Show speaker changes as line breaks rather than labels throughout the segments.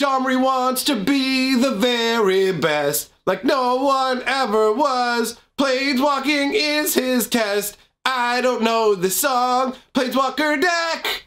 Domri wants to be the very best, like no one ever was. Planeswalking is his test. I don't know the song. Planeswalker deck!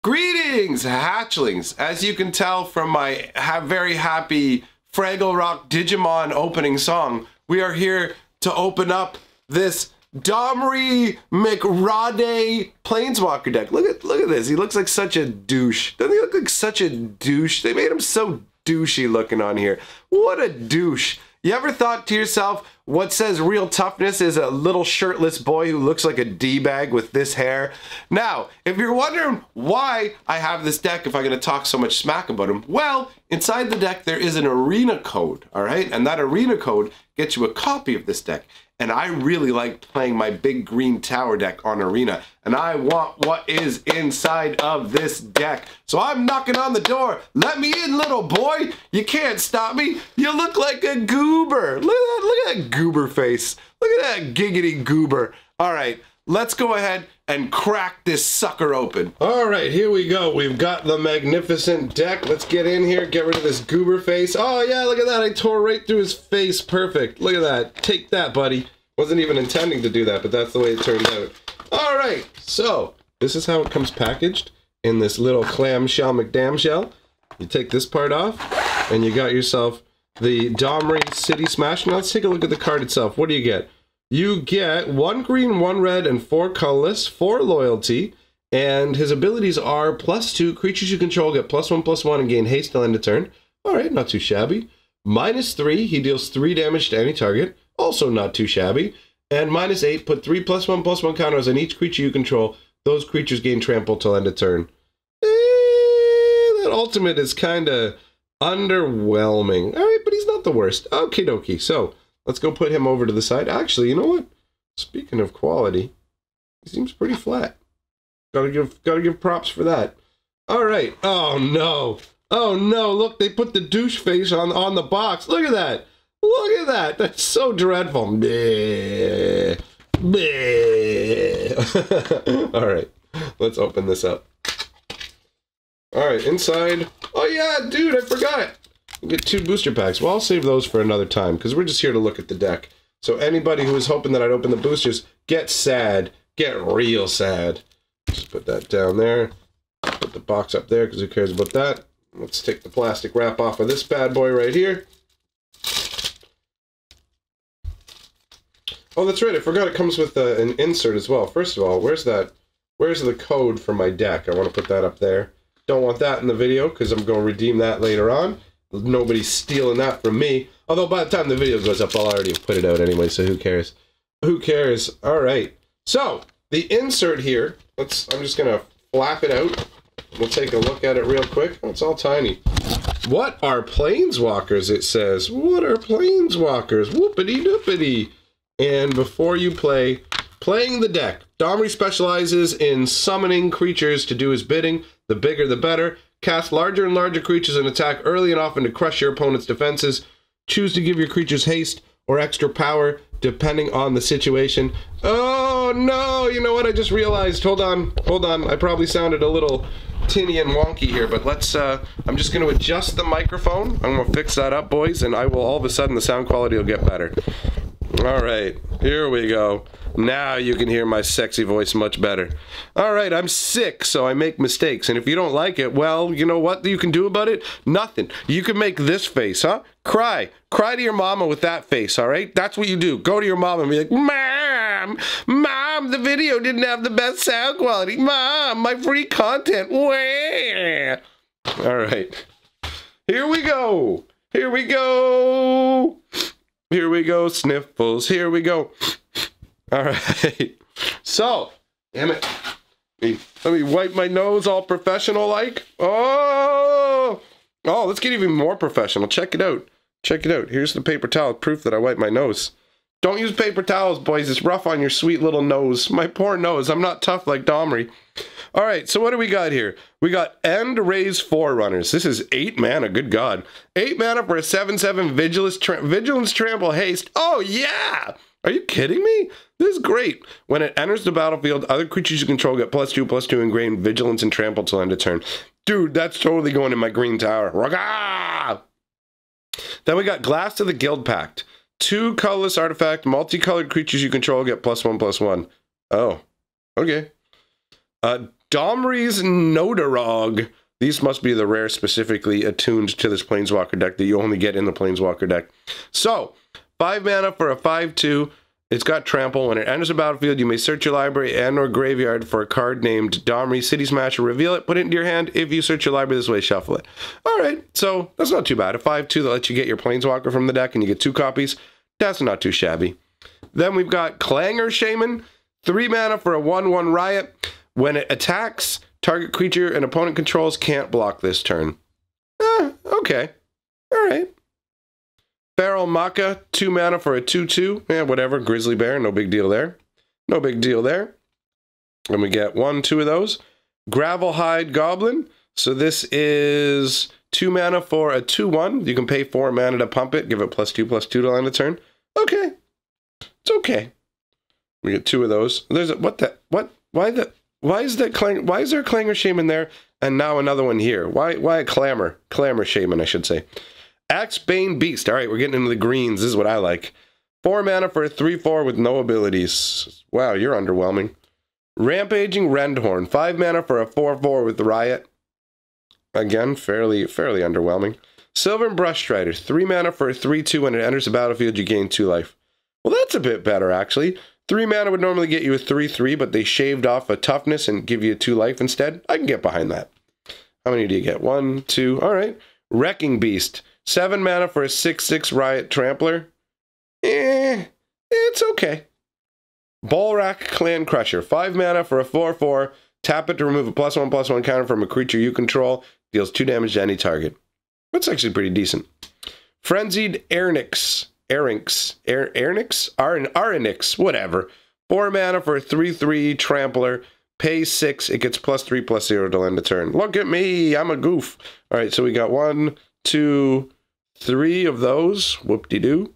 Greetings, hatchlings! As you can tell from my very happy Fraggle Rock Digimon opening song, we are here to open up this Domri rade Planeswalker deck. Look at this. He looks like such a douche. Doesn't he look like such a douche? They made him so douchey looking on here. What a douche. You ever thought to yourself, what says real toughness is a little shirtless boy who looks like a D-bag with this hair? Now, if you're wondering why I have this deck if I'm going to talk so much smack about him, well, inside the deck there is an arena code, all right? And that arena code gets you a copy of this deck. And I really like playing my big green tower deck on arena. And I want what is inside of this deck. So I'm knocking on the door. Let me in, little boy. You can't stop me. You look like a goober. Look at that goober face. Look at that giggity goober. All right, let's go ahead and crack this sucker open. All right, here we go. We've got the magnificent deck. Let's get in here, get rid of this goober face. Oh yeah, look at that. I tore right through his face. Perfect. Look at that. Take that, buddy. Wasn't even intending to do that, but that's the way it turned out. All right, so this is how it comes packaged in this little clamshell McDamshell. You take this part off, and you got yourself the Domri City Smash. Now let's take a look at the card itself. What do you get? You get 1 green, 1 red, and 4 colorless, 4 loyalty, and his abilities are +2. Creatures you control get +1/+1 and gain haste till end of turn. All right, not too shabby. -3, he deals 3 damage to any target. Also not too shabby. And -8, put 3 +1/+1 counters on each creature you control. Those creatures gain trample till end of turn. That ultimate is kind of underwhelming. All right, but he's not the worst. Okie dokie. So let's go put him over to the side. Actually, you know what? Speaking of quality, he seems pretty flat. Gotta give props for that. All right. Oh no. Oh no. Look, they put the douche face on the box. Look at that. Look at that. That's so dreadful. Bleh. Bleh. All right. Let's open this up. All right. Inside. Oh, yeah, dude, I forgot. You get 2 booster packs. Well, I'll save those for another time because we're just here to look at the deck. So anybody who was hoping that I'd open the boosters, get sad. Get real sad. Just put that down there. Put the box up there because who cares about that? Let's take the plastic wrap off of this bad boy right here. Oh, that's right. I forgot it comes with an insert as well. First of all, where's the code for my deck? I want to put that up there. Don't want that in the video because I'm going to redeem that later on. Nobody's stealing that from me. Although by the time the video goes up, I'll already have put it out anyway, so who cares? Who cares? All right. So, the insert here, I'm just going to flap it out. We'll take a look at it real quick. Oh, it's all tiny. What are Planeswalkers, it says. What are Planeswalkers? Whoopity-doopity. And before you playing the deck. Domri specializes in summoning creatures to do his bidding. The bigger the better. Cast larger and larger creatures and attack early and often to crush your opponent's defenses. Choose to give your creatures haste or extra power depending on the situation. Oh no, you know what I just realized? Hold on. I probably sounded a little tinny and wonky here, but let's, I'm just going to adjust the microphone. I'm going to fix that up, boys, and all of a sudden the sound quality will get better. All right, here we go. Now you can hear my sexy voice much better. All right, I'm sick, so I make mistakes. And if you don't like it, well, you know what you can do about it? Nothing. You can make this face, huh? Cry. Cry to your mama with that face, all right? That's what you do. Go to your mom and be like, Mom, the video didn't have the best sound quality. Mom, my free content. Wah. All right. Here we go. Here we go. Here we go, sniffles. Here we go. All right. So, damn it. Let me wipe my nose all professional-like. Oh, let's get even more professional. Check it out. Check it out. Here's the paper towel, proof that I wiped my nose. Don't use paper towels, boys. It's rough on your sweet little nose. My poor nose. I'm not tough like Domri. All right, so what do we got here? We got End Raise Forerunners. This is 8 mana, good God. 8 mana for a 7/7 Vigilance Trample Haste. Oh, yeah! Are you kidding me? This is great. When it enters the battlefield, other creatures you control get +2/+2 ingrained vigilance and trample till end of turn. Dude, that's totally going in my green tower. Ragah! Then we got Glass to the Guild Pact. 2 colorless artifact, multicolored creatures you control get +1/+1. Oh, okay. Domri's Nodarog. These must be the rare specifically attuned to this Planeswalker deck that you only get in the Planeswalker deck. So, 5 mana for a 5/2. It's got trample. When it enters the battlefield, you may search your library and or graveyard for a card named Domri City Smasher. Reveal it, put it into your hand. If you search your library this way, shuffle it. Alright, so that's not too bad. A 5/2 that lets you get your Planeswalker from the deck and you get 2 copies. That's not too shabby. Then we've got Clangor Shaman. 3 mana for a 1/1 Riot. When it attacks, target creature an opponent controls can't block this turn. Okay. Alright. Feral Maca, 2 mana for a 2/2. Yeah, whatever. Grizzly Bear, no big deal there. No big deal there. And we get 1/2 of those. Gravelhide Goblin. So this is 2 mana for a 2/1. You can pay 4 mana to pump it. Give it +2/+2 to end the turn. Okay. It's okay. We get 2 of those. There's a, why is there a Clangor Shaman there and now another one here? Why a Clamor Shaman, I should say. Axebane Beast. All right, we're getting into the greens. This is what I like. 4 mana for a 3/4 with no abilities. Wow, you're underwhelming. Rampaging Rendhorn. 5 mana for a 4/4 with Riot. Again, fairly underwhelming. Sylvan Brush Strider. 3 mana for a 3/2. When it enters the battlefield, you gain 2 life. Well, that's a bit better, actually. 3 mana would normally get you a 3/3, but they shaved off a toughness and give you 2 life instead. I can get behind that. How many do you get? 1, 2. All right. Wrecking Beast. 7 mana for a 6/6 Riot Trampler. It's okay. Bolrak Clan Crusher. 5 mana for a 4/4. Tap it to remove a +1/+1 counter from a creature you control. Deals 2 damage to any target. That's actually pretty decent. Frenzied Arinix, whatever. 4 mana for a 3/3 Trampler. Pay 6. It gets +3/+0 to end the turn. Look at me. I'm a goof. All right, so we got 1, 2, 3 of those. Whoop-de-doo.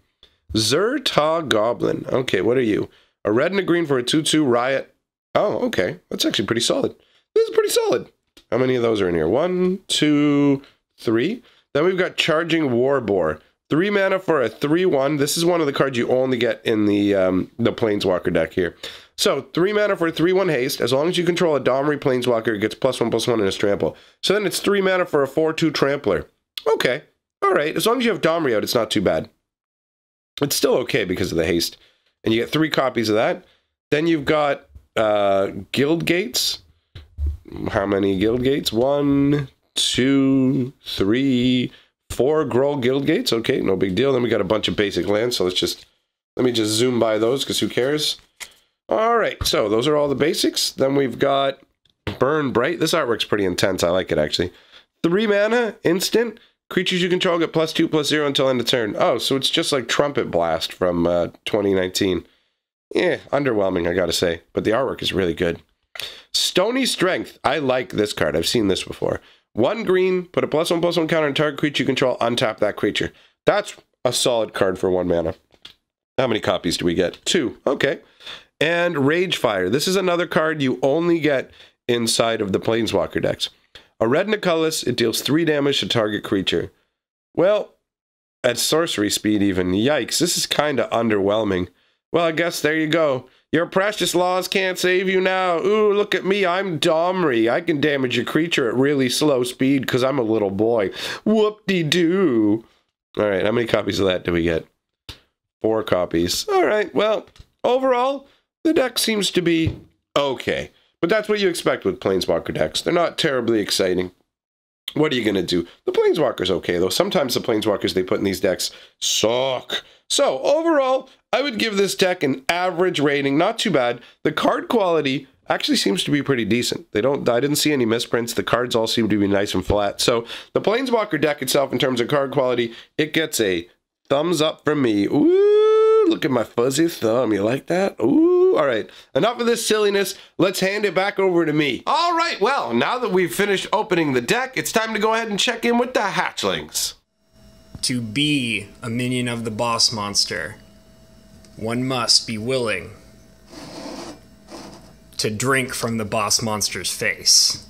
Zerta Goblin. Okay, what are you? A red and a green for a 2/2 Riot. Oh, okay. That's actually pretty solid. This is pretty solid. How many of those are in here? 1, 2, 3. Then we've got Charging Warboar. 3 mana for a 3/1. This is one of the cards you only get in the Planeswalker deck here. So, 3 mana for a 3/1 haste. As long as you control a Domri Planeswalker, it gets +1/+1 in its trample. So then it's 3 mana for a 4/2 Trampler. Okay. Alright. As long as you have Domri out, it's not too bad. It's still okay because of the haste. And you get 3 copies of that. Then you've got Guild Gates. How many Guild Gates? 1, 2, 3, 4 Groll Guild Gates. Okay, no big deal. Then we got a bunch of basic lands. So let me just zoom by those because who cares? All right, so those are all the basics. Then we've got Burn Bright. This artwork's pretty intense. I like it, actually. 3 mana, instant. Creatures you control get +2/+0 until end of turn. Oh, so it's just like Trumpet Blast from 2019. Yeah, underwhelming, I gotta say. But the artwork is really good. Stony Strength. I like this card. I've seen this before. 1 green, put a +1/+1 counter on target creature you control, untap that creature. That's a solid card for 1 mana. How many copies do we get? 2. Okay. And Ragefire. This is another card you only get inside of the Planeswalker decks. A red and a colorless, it deals 3 damage to target creature. Well, at sorcery speed even. Yikes, this is kind of underwhelming. Well, I guess there you go. Your precious laws can't save you now. Ooh, look at me, I'm Domri. I can damage your creature at really slow speed because I'm a little boy. Whoop-de-doo. All right, how many copies of that do we get? 4 copies. All right, well, overall, the deck seems to be okay. But that's what you expect with Planeswalker decks. They're not terribly exciting. What are you going to do? The Planeswalker's okay, though. Sometimes the Planeswalkers they put in these decks suck. So, overall, I would give this deck an average rating. Not too bad. The card quality actually seems to be pretty decent. I didn't see any misprints. The cards all seem to be nice and flat. So, the Planeswalker deck itself, in terms of card quality, it gets a thumbs up from me. Ooh, look at my fuzzy thumb. You like that? Ooh. All right, enough of this silliness. Let's hand it back over to me. All right, well, now that we've finished opening the deck, it's time to go ahead and check in with the hatchlings.
To be a minion of the boss monster, one must be willing to drink from the boss monster's face.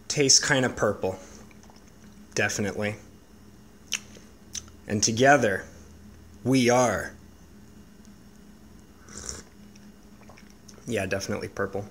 Tastes kind of purple. Definitely. And together, we are. Yeah, definitely purple.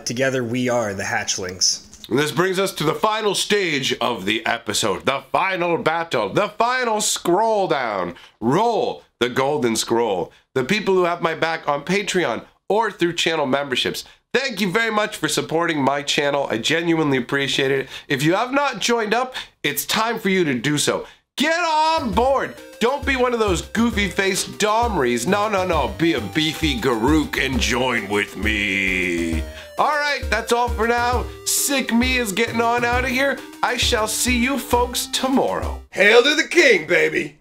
Together, we are the hatchlings.
And this brings us to the final stage of the episode. The final battle. The final scroll down. Roll the golden scroll. The people who have my back on Patreon or through channel memberships. Thank you very much for supporting my channel. I genuinely appreciate it. If you have not joined up, it's time for you to do so. Get on board. Don't be one of those goofy-faced Domris. No. Be a beefy Garuk and join with me. All right, that's all for now. Sick me is getting on out of here. I shall see you folks tomorrow. Hail to the king, baby.